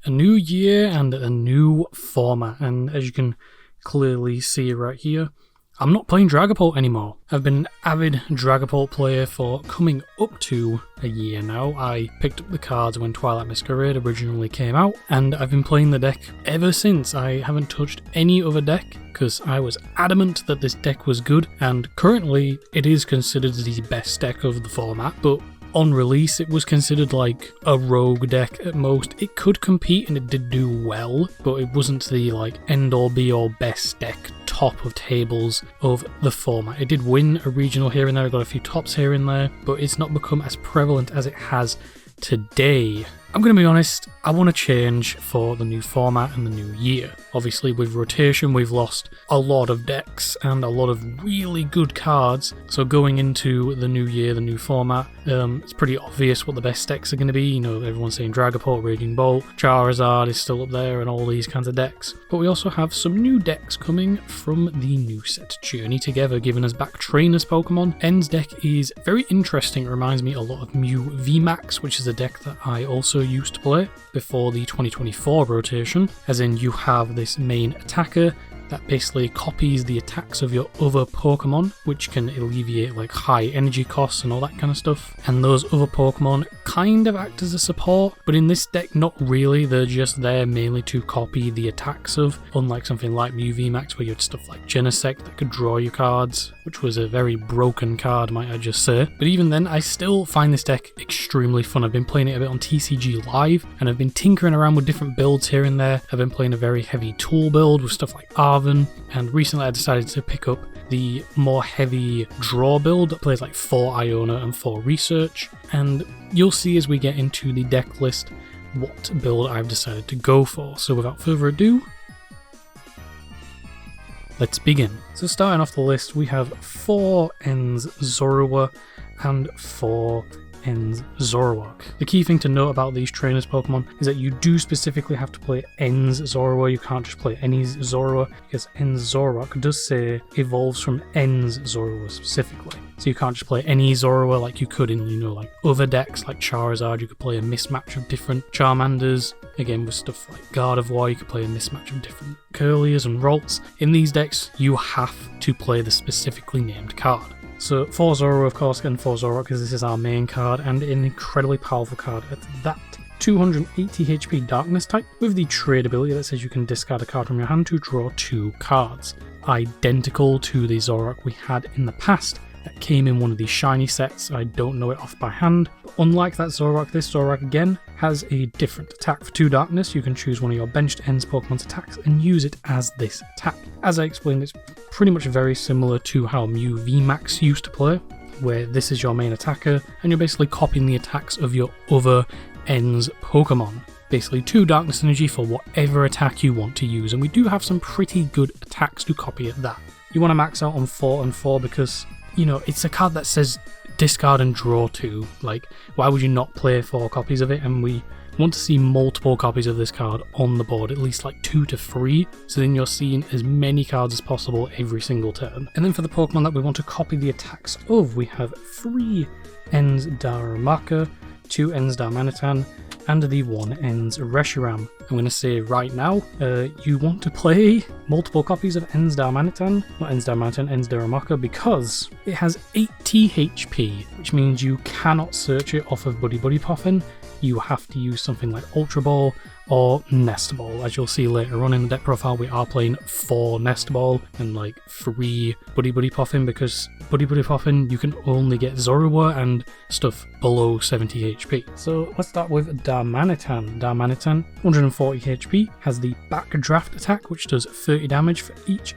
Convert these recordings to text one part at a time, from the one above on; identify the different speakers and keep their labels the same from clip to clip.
Speaker 1: A new year and a new format, and as you can clearly see right here, I'm not playing Dragapult anymore. I've been an avid Dragapult player for coming up to a year now. I picked up the cards when Twilight Masquerade originally came out, and I've been playing the deck ever since. I haven't touched any other deck because I was adamant that this deck was good, and currently it is considered the best deck of the format, but on release it was considered like a rogue deck at most. It could compete and it did do well, but it wasn't the like end all be all best deck, top of tables of the format. It did win a regional here and there, got a few tops here and there, but it's not become as prevalent as it has today. I'm going to be honest, I want to change for the new format and the new year. Obviously with rotation we've lost a lot of decks and a lot of really good cards, so going into the new year, the new format, it's pretty obvious what the best decks are going to be. You know, everyone's saying Dragapult, Raging Bolt, Charizard is still up there and all these kinds of decks. But we also have some new decks coming from the new set Journey Together, giving us back Trainers Pokemon. End's deck is very interesting, it reminds me a lot of Mew VMAX, which is a deck that I also used to play before the 2024 rotation, as in you have this main attacker that basically copies the attacks of your other Pokemon, which can alleviate like high energy costs and all that kind of stuff. And those other Pokemon kind of act as a support, but in this deck not really, they're just there mainly to copy the attacks of, unlike something like Mew VMAX where you had stuff like Genesect that could draw your cards, which was a very broken card might I just say. But even then I still find this deck extremely fun. I've been playing it a bit on TCG Live and I've been tinkering around with different builds here and there. I've been playing a very heavy tool build with stuff like Arven, and recently I decided to pick up the more heavy draw build that plays like 4 Iona and 4 Research, and you'll see as we get into the deck list what build I've decided to go for. So without further ado, let's begin. So starting off the list, we have 4 Ends Zorua and 4 Ends Zoroark. The key thing to note about these trainers Pokemon is that you do specifically have to play Ends Zorua. You can't just play any Zorua, because Ends Zoroark does say evolves from Ends Zorua specifically. So you can't just play any Zorua like you could in, you know, like other decks like Charizard. You could play a mismatch of different Charmanders. Again, with stuff like Gardevoir, you could play a mismatch of different Curliers and Ralts. In these decks, you have to play the specifically named card. So 4 Zorua, of course, and 4 Zoroark, because this is our main card, and an incredibly powerful card at that. 280 HP Darkness type, with the trade ability that says you can discard a card from your hand to draw 2 cards. Identical to the Zoroark we had in the past, that came in one of these shiny sets. I don't know it off by hand. But unlike that Zoroark, this Zoroark again has a different attack. For 2 Darkness, you can choose one of your benched Ends Pokemon's attacks and use it as this attack. As I explained, it's pretty much very similar to how Mew VMAX used to play, where this is your main attacker and you're basically copying the attacks of your other Ends Pokemon. Basically 2 Darkness energy for whatever attack you want to use, and we do have some pretty good attacks to copy at that. You want to max out on 4 and 4 because, you know, it's a card that says discard and draw 2. Like, why would you not play 4 copies of it? And we want to see multiple copies of this card on the board, at least like 2 to 3, so then you're seeing as many cards as possible every single turn. And then for the Pokemon that we want to copy the attacks of, we have 3 Ends Darumaka, 2 Ends Darmanitan, and the 1 Ends Reshiram. I'm going to say right now, you want to play multiple copies of Ends Darmanitan, not Ends Darmanitan, Ends Darumaka, because it has 80 HP, which means you cannot search it off of Buddy Buddy Poffin. You have to use something like Ultra Ball or Nest Ball. As you'll see later on in the deck profile, we are playing 4 Nest Ball and like 3 Buddy Buddy Poffin, because Buddy Buddy Poffin you can only get Zorua and stuff below 70 HP. So let's start with Darmanitan. Darmanitan, 140 HP, has the Backdraft attack, which does 30 damage for each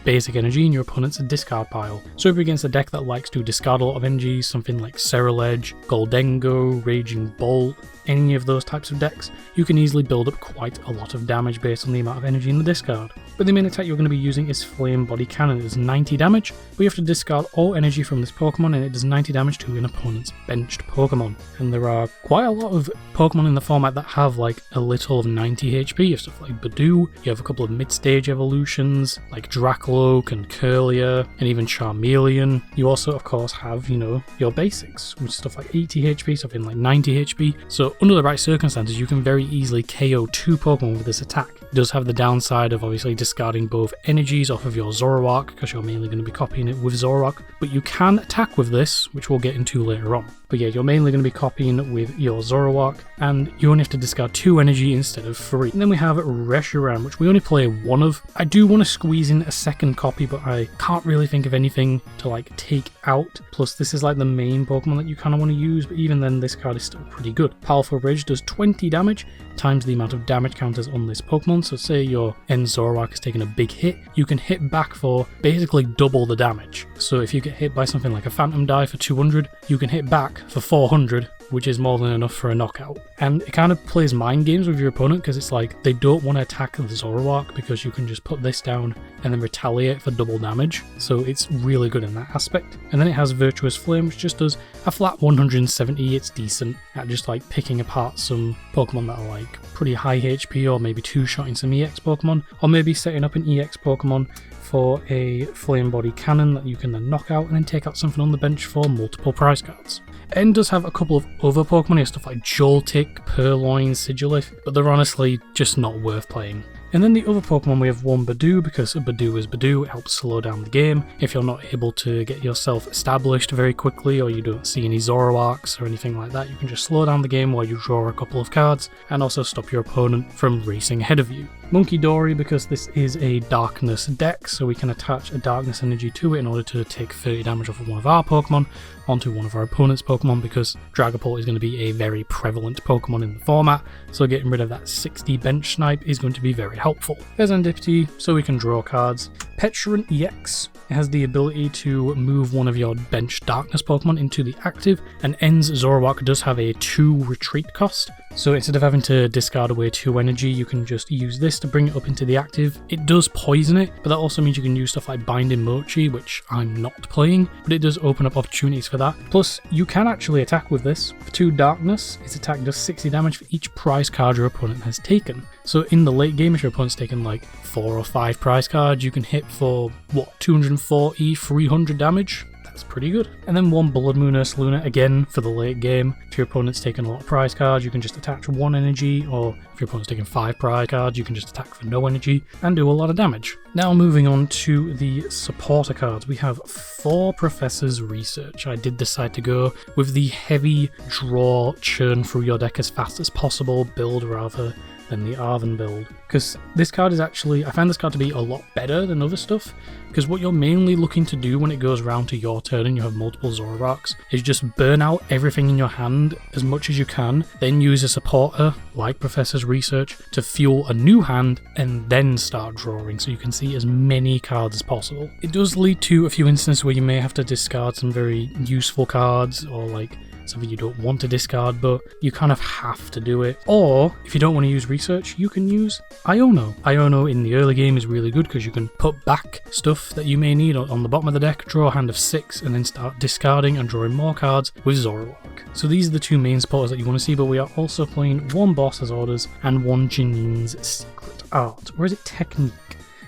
Speaker 1: basic energy in your opponent's discard pile. So if you're against a deck that likes to discard a lot of energy, something like Ceruledge, Goldengo, Raging Bolt, any of those types of decks, you can easily build up quite a lot of damage based on the amount of energy in the discard. But the main attack you're going to be using is Flame Body Cannon. It does 90 damage, but you have to discard all energy from this Pokemon, and it does 90 damage to an opponent's benched Pokemon. And there are quite a lot of Pokemon in the format that have like a little of 90 HP. You have stuff like Badoo, you have a couple of mid-stage evolutions like Dracloak and Curlier, and even Charmeleon. You also of course have, you know, your basics, with stuff like 80 HP, something like 90 HP. So So under the right circumstances, you can very easily KO 2 Pokemon with this attack. It does have the downside of obviously discarding both energies off of your Zoroark, because you're mainly going to be copying it with Zoroark, but you can attack with this, which we'll get into later on. But yeah, you're mainly going to be copying with your Zoroark, and you only have to discard 2 energy instead of 3. And then we have Reshiram, which we only play 1 of. I do want to squeeze in a second copy, but I can't really think of anything to like take out. Plus this is like the main Pokemon that you kind of want to use, but even then this card is still pretty good. Powerful Ridge does 20 damage times the amount of damage counters on this Pokemon. So say your end Zoroark has taken a big hit, you can hit back for basically double the damage. So if you get hit by something like a Phantom Die for 200, you can hit back for 400, which is more than enough for a knockout. And it kind of plays mind games with your opponent, because it's like they don't want to attack the Zoroark because you can just put this down and then retaliate for double damage. So it's really good in that aspect. And then it has Virtuous Flame, which just does a flat 170. It's decent at just like picking apart some Pokemon that are like pretty high HP, or maybe two-shotting some EX Pokemon, or maybe setting up an EX Pokemon for a Flame Body Cannon that you can then knock out and then take out something on the bench for multiple prize cards. N does have a couple of other Pokemon here, stuff like Joltik, Purloin, Sigilif, but they're honestly just not worth playing. And then the other Pokemon, we have one Badoo, because a Badoo is Badoo, it helps slow down the game. If you're not able to get yourself established very quickly, or you don't see any Zoroarks or anything like that, you can just slow down the game while you draw a couple of cards, and also stop your opponent from racing ahead of you. Monkey Dory, because this is a Darkness deck, so we can attach a Darkness energy to it in order to take 30 damage off of one of our Pokemon onto one of our opponent's Pokemon, because Dragapult is going to be a very prevalent Pokemon in the format, so getting rid of that 60 bench snipe is going to be very helpful. There's Serendipity, so we can draw cards. Petulant EX, it has the ability to move one of your bench Darkness Pokemon into the active, and N's Zoroark does have a 2 retreat cost, so instead of having to discard away 2 energy, you can just use this to bring it up into the active. It does poison it, but that also means you can use stuff like Binding Mochi, which I'm not playing, but it does open up opportunities for that. Plus, you can actually attack with this. For 2 Darkness, its attack does 60 damage for each prize card your opponent has taken. So in the late game, if your opponent's taken like 4 or 5 prize cards, you can hit for, what, 240, 300 damage? That's pretty good. And then 1 Blood Moon Ursaluna, again for the late game. If your opponent's taken a lot of prize cards, you can just attach 1 energy, or if your opponent's taken 5 prize cards, you can just attack for no energy and do a lot of damage. Now moving on to the supporter cards, we have 4 Professor's Research. I did decide to go with the heavy draw, churn through your deck as fast as possible build rather than the Arven build, because this card is actually, I find this card to be a lot better than other stuff, because what you're mainly looking to do when it goes round to your turn and you have multiple Zoroarks is just burn out everything in your hand as much as you can, then use a supporter like Professor's Research to fuel a new hand, and then start drawing so you can see as many cards as possible. It does lead to a few instances where you may have to discard some very useful cards, or like something you don't want to discard, but you kind of have to do it. Or if you don't want to use Research, you can use Iono. Iono in the early game is really good because you can put back stuff that you may need on the bottom of the deck, draw a hand of 6, and then start discarding and drawing more cards with Zoroark. So these are the 2 main supporters that you want to see, but we are also playing 1 Boss's Orders and 1 Janine's Secret Art. Or is it Technique?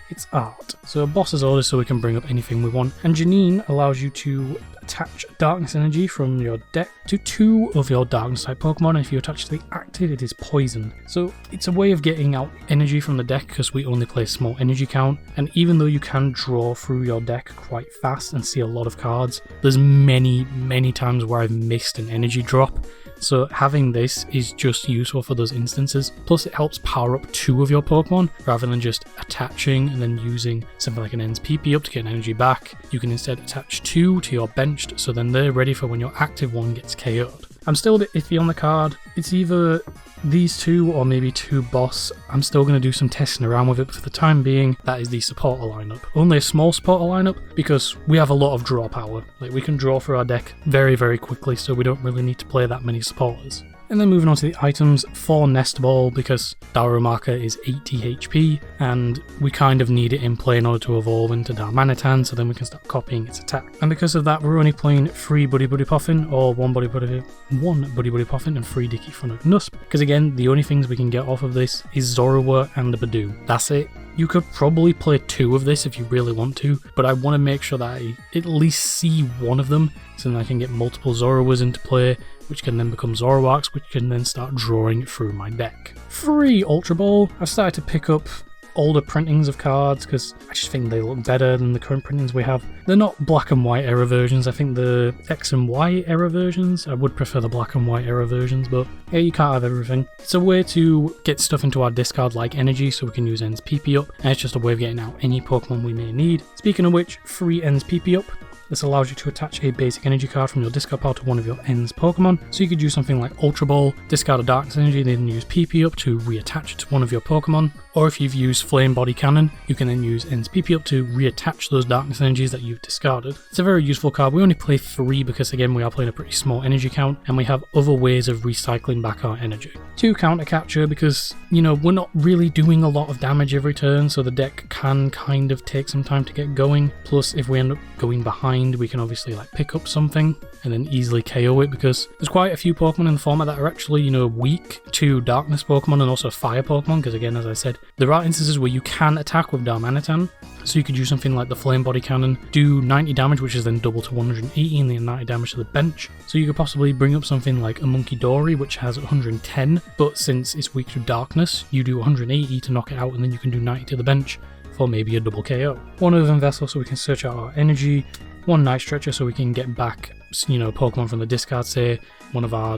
Speaker 1: It's art. So Boss's Orders, so we can bring up anything we want, and Janine allows you to attach Darkness energy from your deck to 2 of your Darkness type Pokemon, and if you attach to the active, it is poisoned. So it's a way of getting out energy from the deck, because we only play small energy count, and even though you can draw through your deck quite fast and see a lot of cards, there's many times where I've missed an energy drop. So having this is just useful for those instances. Plus it helps power up 2 of your Pokemon rather than just attaching and then using something like an Ends PP up to get an energy back. You can instead attach 2 to your benched, so then they're ready for when your active one gets KO'd. I'm still a bit iffy on the card. It's either these 2 or maybe 2 Boss. I'm still going to do some testing around with it, but for the time being, that is the supporter lineup. Only a small supporter lineup because we have a lot of draw power. Like, we can draw for our deck very quickly, so we don't really need to play that many supporters. And then moving on to the items, 4 Nest Ball, because Darumaka is 80 HP, and we kind of need it in play in order to evolve into Darmanitan, so then we can start copying its attack. And because of that, we're only playing 3 Buddy Puffin, or 1 Buddy Puffin and 3 Dicky Front of Nusp, because again, the only things we can get off of this is Zorua and the Badoo. That's it. You could probably play 2 of this if you really want to, but I want to make sure that I at least see one of them, so then I can get multiple Zoruas into play which can then become Zoroarks, which can then start drawing through my deck. 3 Ultra Ball. I've started to pick up older printings of cards because I just think they look better than the current printings we have. They're not black and white era versions. I think the X and Y era versions, I would prefer the black and white era versions, but yeah, you can't have everything. It's a way to get stuff into our discard like energy so we can use Ends PP up, and it's just a way of getting out any Pokemon we may need. Speaking of which, 3 Ends PP up. This allows you to attach a basic energy card from your discard pile to one of your Ends Pokemon. So you could use something like Ultra Ball, discard a Darkness Energy, then use PP up to reattach it to one of your Pokemon. Or if you've used Flame Body Cannon, you can then use Ends PP up to reattach those Darkness Energies that you've discarded. It's a very useful card. We only play 3 because again we are playing a pretty small energy count and we have other ways of recycling back our energy. 2 Counter Capture because, you know, we're not really doing a lot of damage every turn, so the deck can kind of take some time to get going. Plus if we end up going behind, we can obviously like pick up something and then easily KO it, because there's quite a few Pokemon in the format that are actually, you know, weak to Darkness Pokemon and also Fire Pokemon, because again, as I said, there are instances where you can attack with Darmanitan. So you could use something like the Flame Body Cannon, do 90 damage, which is then double to 180, and then 90 damage to the bench. So you could possibly bring up something like a Monkey Dory, which has 110, but since it's weak to Darkness, you do 180 to knock it out, and then you can do 90 to the bench for maybe a double KO. 1 Earthen Vessel so we can search out our energy, 1 Night Stretcher so we can get back, you know, Pokemon from the discard. Say one of our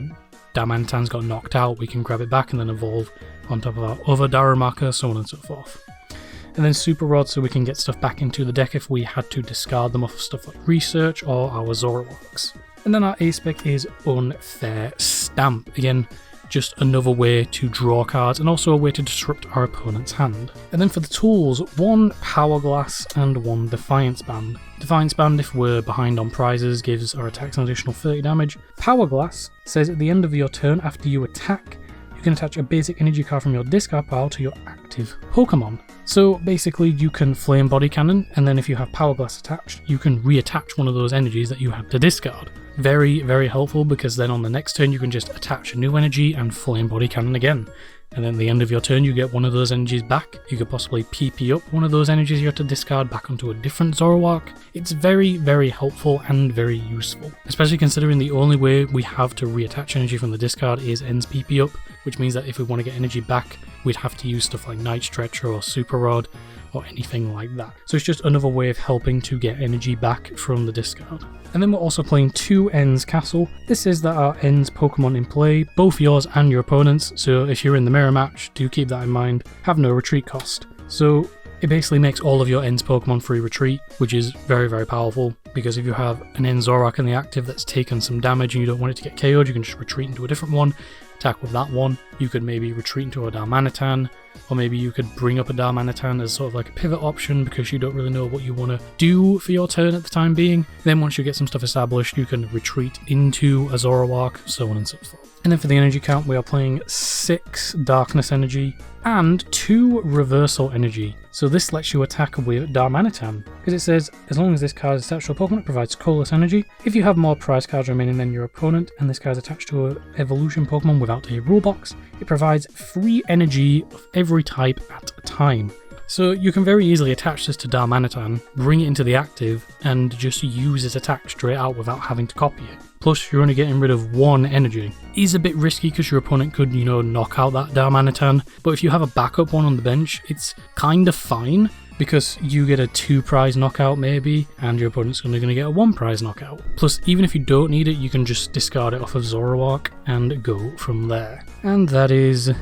Speaker 1: Darmanitans got knocked out, we can grab it back and then evolve on top of our other Darumaka, so on and so forth. And then Super Rod so we can get stuff back into the deck if we had to discard them off of stuff like Research or our Zoroarks. And then our A-Spec is Unfair Stamp. Again, just another way to draw cards and also a way to disrupt our opponent's hand. And then for the tools, 1 Power Glass and 1 Defiance Band. Defiance Band, if we're behind on prizes, gives our attacks an additional 30 damage. Power Glass says at the end of your turn after you attack, you can attach a basic energy card from your discard pile to your active Pokemon. So basically you can Flame Body Cannon, and then if you have Power Glass attached, you can reattach one of those energies that you had to discard. Very, very helpful, because then on the next turn you can just attach a new energy and Flame Body Cannon again. And then at the end of your turn you get one of those energies back. You could possibly PP up one of those energies you have to discard back onto a different Zoroark. It's very, very helpful and very useful, especially considering the only way we have to reattach energy from the discard is Ends PP up, which means that if we want to get energy back, we'd have to use stuff like Night Stretcher or Super Rod or anything like that. So it's just another way of helping to get energy back from the discard. And then we're also playing 2 Ends Castle. This says that our Ends Pokemon in play, both yours and your opponent's, so if you're in the mirror match, do keep that in mind, have no retreat cost. So it basically makes all of your Ends Pokemon free retreat, which is very, very powerful, because if you have an Ends Zoroark in the active that's taken some damage and you don't want it to get KO'd, you can just retreat into a different one, attack with that one. You could maybe retreat into a Darmanitan, or maybe you could bring up a Darmanitan as sort of like a pivot option because you don't really know what you want to do for your turn at the time being. Then once you get some stuff established, you can retreat into a Zoroark, so on and so forth. And then for the energy count, we are playing 6 Darkness Energy and 2 Reversal Energy. So this lets you attack with Darmanitan, because it says, as long as this card is attached to a Pokemon, it provides colorless energy. If you have more prize cards remaining than your opponent, and this card is attached to an evolution Pokemon without a rule box, it provides free energy of every type at a time. So you can very easily attach this to Darmanitan, bring it into the active, and just use its attack straight out without having to copy it. Plus, you're only getting rid of 1 energy. It is a bit risky because your opponent could, you know, knock out that Darmanitan, but if you have a backup one on the bench, it's kind of fine, because you get a 2 prize knockout maybe, and your opponent's only going to get a 1 prize knockout. Plus, even if you don't need it, you can just discard it off of Zoroark and go from there. And that is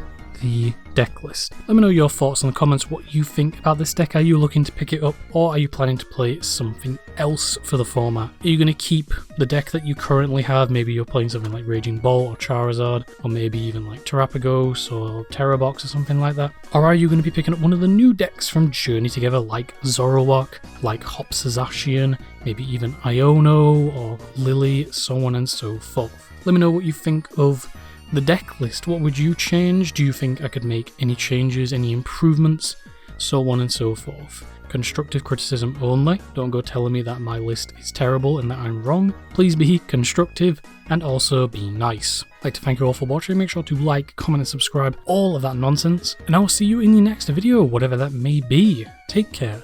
Speaker 1: the deck list. Let me know your thoughts in the comments, what you think about this deck. Are you looking to pick it up, or are you planning to play something else for the format? Are you going to keep the deck that you currently have? Maybe you're playing something like Raging Bolt or Charizard, or maybe even like Terrapagos or Terrabox or something like that. Or are you going to be picking up one of the new decks from Journey Together, like Zoroark, like Hopsazashian, maybe even Iono or Lily, so on and so forth. Let me know what you think of the deck list. What would you change? Do you think I could make any changes, any improvements, so on and so forth? Constructive criticism only. Don't go telling me that my list is terrible and that I'm wrong. Please be constructive and also be nice. I'd like to thank you all for watching. Make sure to like, comment and subscribe, all of that nonsense, and I will see you in the next video, whatever that may be. Take care.